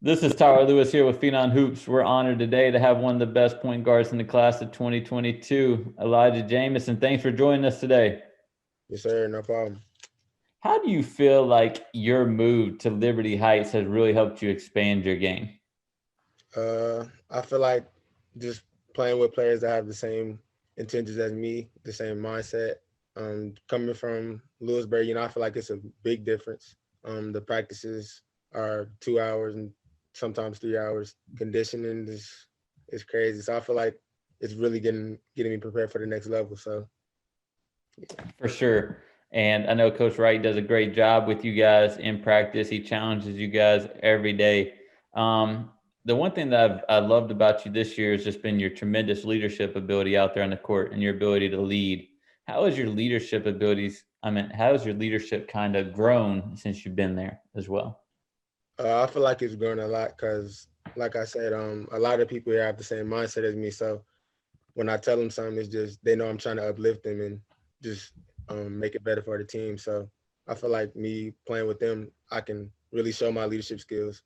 This is Tyler Lewis here with Phenom Hoops. We're honored today to have one of the best point guards in the class of 2022, Elijah Jamison. Thanks for joining us today. Yes, sir. No problem. How do you feel like your move to Liberty Heights has really helped you expand your game? I feel like just playing with players that have the same intentions as me, the same mindset. Coming from Lewisburg, I feel like it's a big difference. The practices are 2 hours and sometimes 3 hours. Conditioning is crazy. So I feel like it's really getting me prepared for the next level. So yeah. For sure. And I know Coach Wright does a great job with you guys in practice. He challenges you guys every day. Um, the one thing that I loved about you this year has just been your tremendous leadership ability out there on the court and your ability to lead. How has your leadership abilities? How has your leadership kind of grown since you've been there as well? I feel like it's grown a lot because, like I said, a lot of people here have the same mindset as me. So when I tell them something, it's just they know I'm trying to uplift them and just make it better for the team. So I feel like me playing with them, I can really show my leadership skills.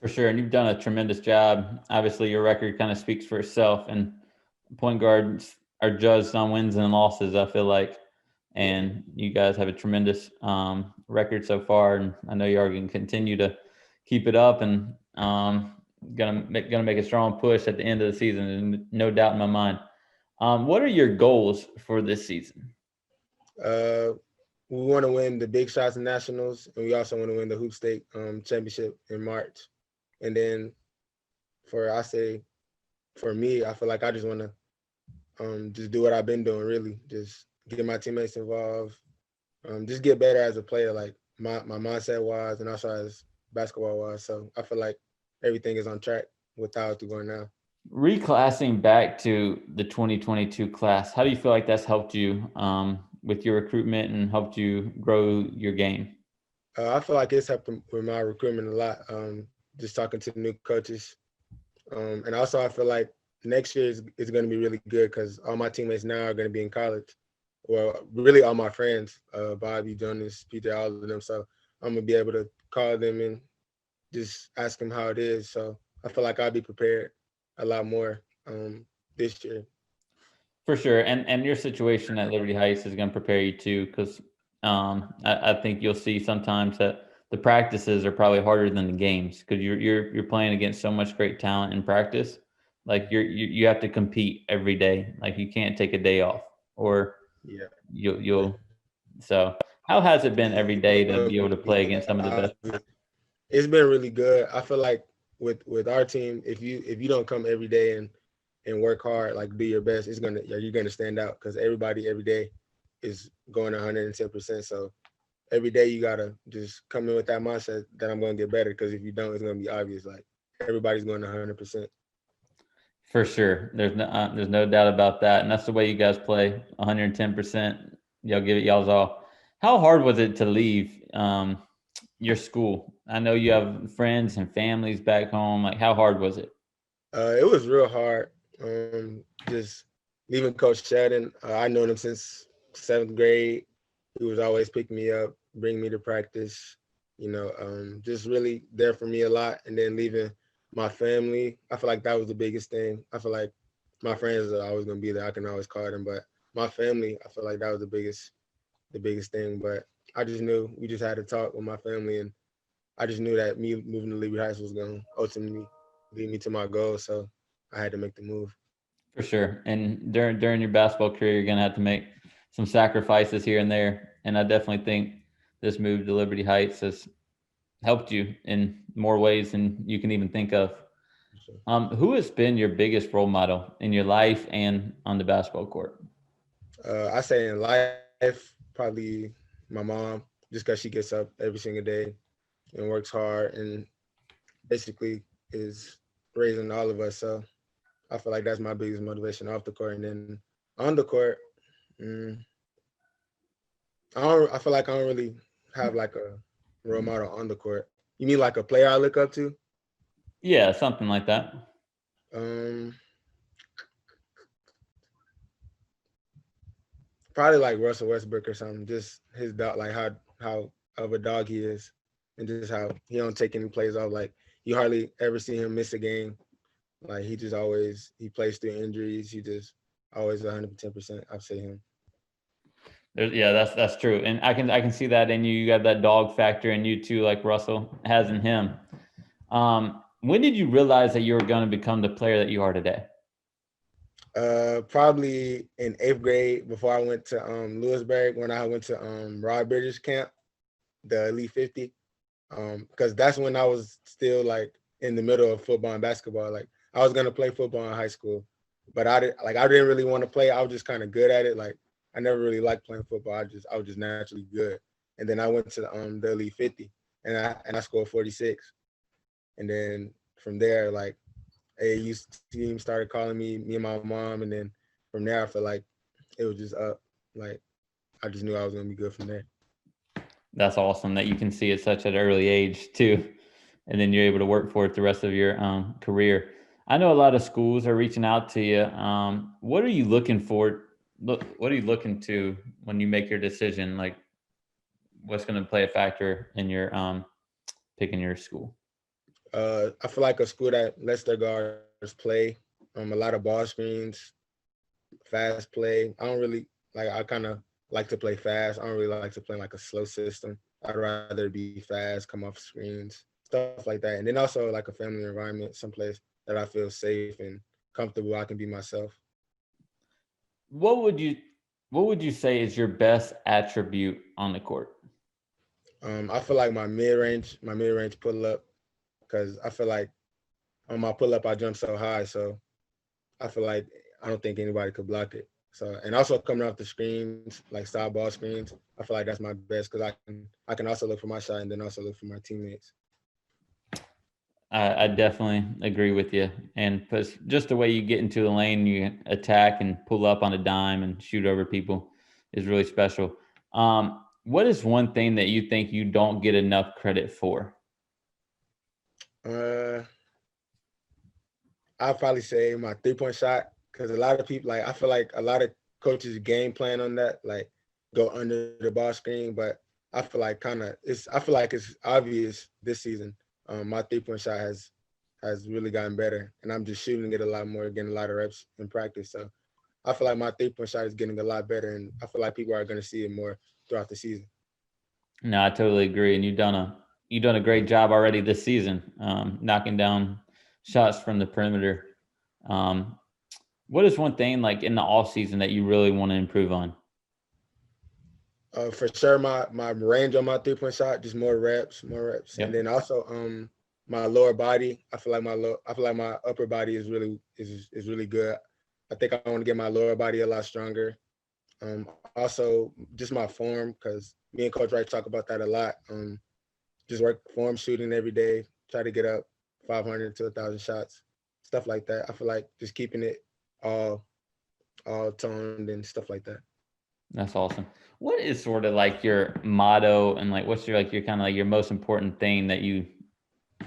For sure. And you've done a tremendous job. Obviously, your record kind of speaks for itself. And point guards are judged on wins and losses, I feel like. Yeah. And you guys have a tremendous record so far. And I know you are going to continue to keep it up and gonna make a strong push at the end of the season. And no doubt in my mind. What are your goals for this season? Uh, we want to win the Big Shots Nationals, and we also want to win the Hoop State Championship in March. And then I say, for me, I feel like I just want to just do what I've been doing, really. Just get my teammates involved, just get better as a player, like my mindset wise and also as basketball wise. So I feel like everything is on track with how it's going now. Reclassing back to the 2022 class, how do you feel like that's helped you with your recruitment and helped you grow your game? I feel like it's helped with my recruitment a lot. Just talking to the new coaches, and also I feel like next year is going to be really good because all my teammates now are going to be in college. Well, really all my friends, Bobby, Jonas, Peter, all of them. So I'm gonna be able to call them and just ask them how it is. So I feel like I'll be prepared a lot more this year. For sure, and your situation at Liberty Heights is going to prepare you too, because I think you'll see sometimes that the practices are probably harder than the games because you're playing against so much great talent in practice. Like you have to compete every day. Like you can't take a day off, or Yeah. you'll. So how has it been every day to be able to play against some of the Uh, best? it's been really good. I feel like with our team, if you don't come every day and work hard, like do your best, you're gonna stand out because everybody every day is going 110%. So every day you gotta just come in with that mindset that I'm gonna get better. Because if you don't, it's gonna be obvious. Like everybody's going 100%. For sure, there's no doubt about that, and that's the way you guys play, 110%. Y'all give it y'all's all. How hard was it to leave your school? I know you have friends and families back home. Like, how hard was it? It was real hard. Just leaving Coach Shadden. I known him since 7th grade. He was always picking me up, bring me to practice. Just really there for me a lot. And then leaving my family, I feel like that was the biggest thing. I feel like my friends are always gonna be there. I can always call them, but my family, I feel like that was the biggest thing. But I just knew we just had to talk with my family, and I just knew that me moving to Liberty Heights was gonna ultimately lead me to my goal. So I had to make the move. For sure. And during your basketball career, you're gonna have to make some sacrifices here and there. And I definitely think this move to Liberty Heights has helped you in more ways than you can even think of. So, Who has been your biggest role model in your life and on the basketball court? I say in life, probably my mom, just because she gets up every single day and works hard and basically is raising all of us. So I feel like that's my biggest motivation off the court. And then on the court, mm, I feel like I don't really have like a role model on the court. You mean like a player I look up to? Yeah, something like that. Um, Probably like Russell Westbrook or something. Just his dog, like how of a dog he is. and just how he don't take any plays off. Like you hardly ever see him miss a game. Like he plays through injuries. He just always 110%. I'd say him. Yeah, that's true, and I can see that in you. You got that dog factor in you too, like Russell has in him. When did you realize that you were going to become the player that you are today? Probably in 8th grade before I went to Lewisburg when I went to Rod Bridges camp, the Elite 50. Because that's when I was still like in the middle of football and basketball. Like I was gonna play football in high school, but I didn't really want to play. I was just kind of good at it. Like I never really liked playing football. I was just naturally good. And then I went to the Elite 50, and I scored 46. And then from there, like AAU team started calling me and my mom, and then from there I felt like it was just up. Like I just knew I was gonna be good from there. That's awesome that you can see at such an early age too, and then you're able to work for it the rest of your career. I know a lot of schools are reaching out to you. What are you looking for? What are you looking to when you make your decision? Like, what's going to play a factor in your picking your school? I feel like a school that lets their guards play, a lot of ball screens, fast play. I don't really like. I kind of like to play fast. I don't really like to play like a slow system. I'd rather be fast, come off screens, stuff like that. And then also like a family environment, someplace that I feel safe and comfortable. I can be myself. What would you What would you say is your best attribute on the court? I feel like my mid range pull up, because I feel like on my pull up I jump so high, so I feel like I don't think anybody could block it. So and also coming off the screens, like side ball screens, I feel like that's my best because I can also look for my shot and then also look for my teammates. I definitely agree with you. And just the way you get into the lane, you attack and pull up on a dime and shoot over people is really special. What is one thing that you think you don't get enough credit for? Uh, I'll probably say my 3-point shot, because a lot of people, like I feel like a lot of coaches game plan on that, like go under the ball screen, but I feel like I feel like it's obvious this season. My 3-point shot has really gotten better, and I'm just shooting it a lot more, getting a lot of reps in practice. So I feel like my 3-point shot is getting a lot better, and I feel like people are going to see it more throughout the season. No, I totally agree. And you've done a great job already this season, knocking down shots from the perimeter. Um, what is one thing like in the off season that you really want to improve on? For sure, my range on my 3-point shot, just more reps, and Yep. then also my lower body. I feel like my upper body is really good. I think I want to get my lower body a lot stronger. Also, just my form, because me and Coach Wright talk about that a lot. Just work form shooting every day. Try to get up 500 to 1,000 shots, stuff like that. I feel like just keeping it all all toned and stuff like that. That's awesome. What is sort of like your motto and like what's your kind of like your most important thing that you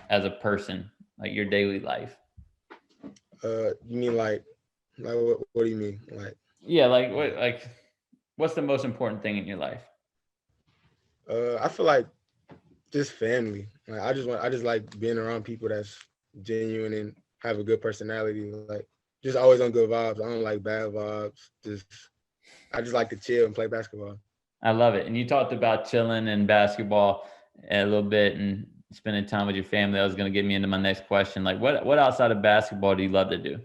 as a person, like your daily life? You mean like what do you mean? Like Yeah, what's the most important thing in your life? I feel like just family. Like I just like being around people that's genuine and have a good personality. Like just always on good vibes. I don't like bad vibes. I just like to chill and play basketball. I love it. And you talked about chilling and basketball a little bit and spending time with your family. That was going to get me into my next question. Like what outside of basketball do you love to do?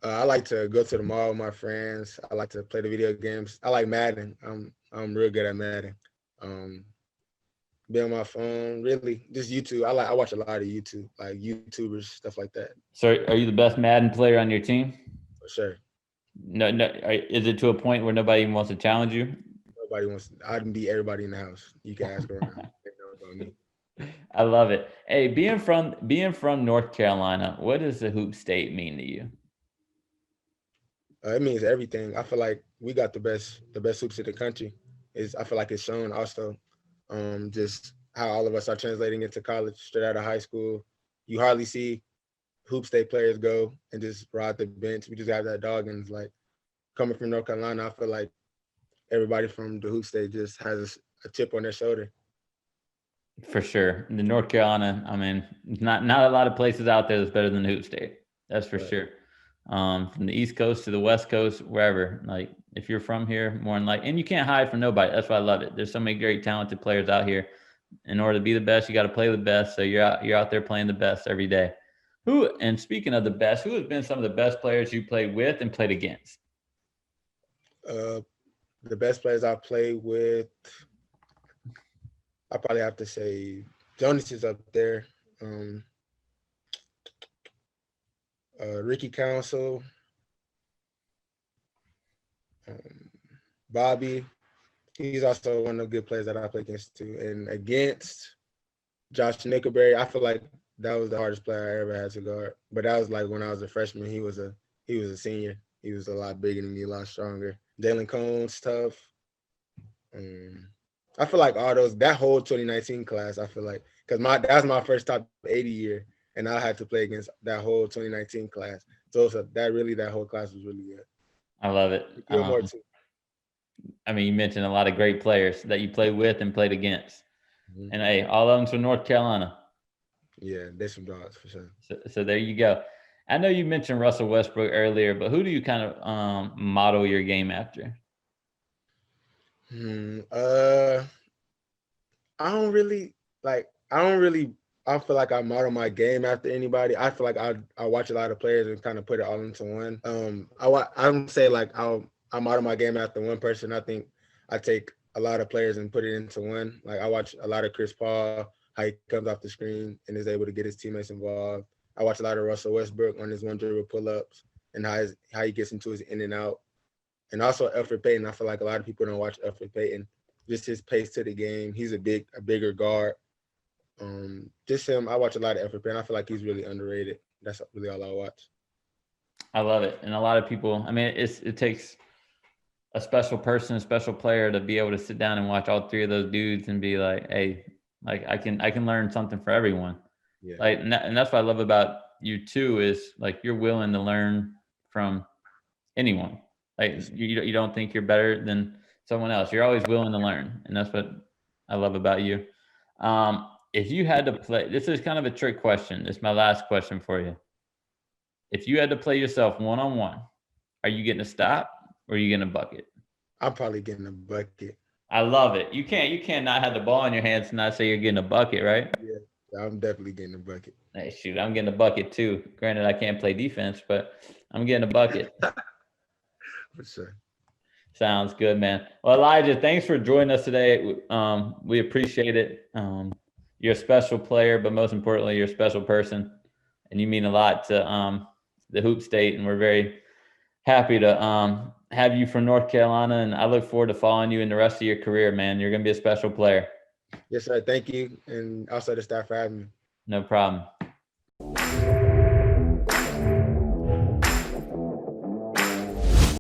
I like to go to the mall with my friends. I like to play the video games. I like Madden. I'm real good at Madden. Um, be on my phone, really just YouTube. I watch a lot of YouTube, like YouTubers, stuff like that, So are you the best Madden player on your team? for sure. No, no. Is it to a point where nobody even wants to challenge you? Nobody wants. I can beat everybody in the house. You can ask around. They know about me. I love it. Hey, being from North Carolina, what does the hoop state mean to you? It means everything. I feel like we got the best hoops in the country. Is I feel like it's shown also, just how all of us are translating into college straight out of high school. You hardly see hoop state players go and just ride the bench. We just have that dog, and it's like coming from North Carolina. I feel like everybody from the hoop state just has a chip on their shoulder. For sure. The North Carolina, I mean, not a lot of places out there that's better than Hoop State. That's for Right. sure. From the East Coast to the West Coast, wherever. Like if you're from here, more than like, and you can't hide from nobody. That's why I love it. There's so many great talented players out here. In order to be the best, you got to play the best. So you're out there playing the best every day. Who, and speaking of the best, who has been some of the best players you played with and played against? Uh, the best players I played with, I probably have to say Jonas is up there. Um, Ricky Council, um, Bobby. He's also one of the good players that I play against too. And against Josh Nickelberry, I feel like that was the hardest player I ever had to guard. But that was like when I was a freshman. He was a senior. He was a lot bigger than me, a lot stronger. Dalen Cone's tough. I feel like all those, that whole 2019 class, I feel like, because that was my first top 80 year, and I had to play against that whole 2019 class. So that whole class was really good. I love it. Gilmore too. I mean, you mentioned a lot of great players that you played with and played against. Mm-hmm. And hey, all of them from North Carolina. Yeah, there's some dogs for sure. So there you go. I know you mentioned Russell Westbrook earlier, but who do you kind of model your game after? I don't really like. I feel like I model my game after anybody. I feel like I watch a lot of players and kind of put it all into one. I don't say like I model my game after one person. I think I take a lot of players and put it into one. Like I watch a lot of Chris Paul, how he comes off the screen and is able to get his teammates involved. I watch a lot of Russell Westbrook on his one dribble pull ups and how he gets into his in and out. And also Elfrid Payton. I feel like a lot of people don't watch Elfrid Payton. Just his pace to the game. He's a bigger guard. Just him. I watch a lot of Elfrid Payton. I feel like he's really underrated. That's really all I watch. I love it. And a lot of people, I mean, it takes a special person, a special player to be able to sit down and watch all three of those dudes and be like, hey, like I can learn something for everyone. Yeah. Like, and that's what I love about you too, is like you're willing to learn from anyone. Like you don't think you're better than someone else. You're always willing to learn, and that's what I love about you. If you had to play, this is kind of a trick question. This is my last question for you. If you had to play yourself one on one, are you getting a stop or are you getting a bucket? I'm probably getting a bucket. I love it. You can't not have the ball in your hands and not say you're getting a bucket, right? Yeah, I'm definitely getting a bucket. Hey, shoot, I'm getting a bucket too. Granted, I can't play defense, but I'm getting a bucket. For sure. Sounds good, man. Well, Elijah, thanks for joining us today. We appreciate it. You're a special player, but most importantly, you're a special person, and you mean a lot to the Hoop State, and we're very happy to have you from North Carolina, and I look forward to following you in the rest of your career, man. You're going to be a special player. Yes, sir. Thank you, and also the staff for having me. No problem.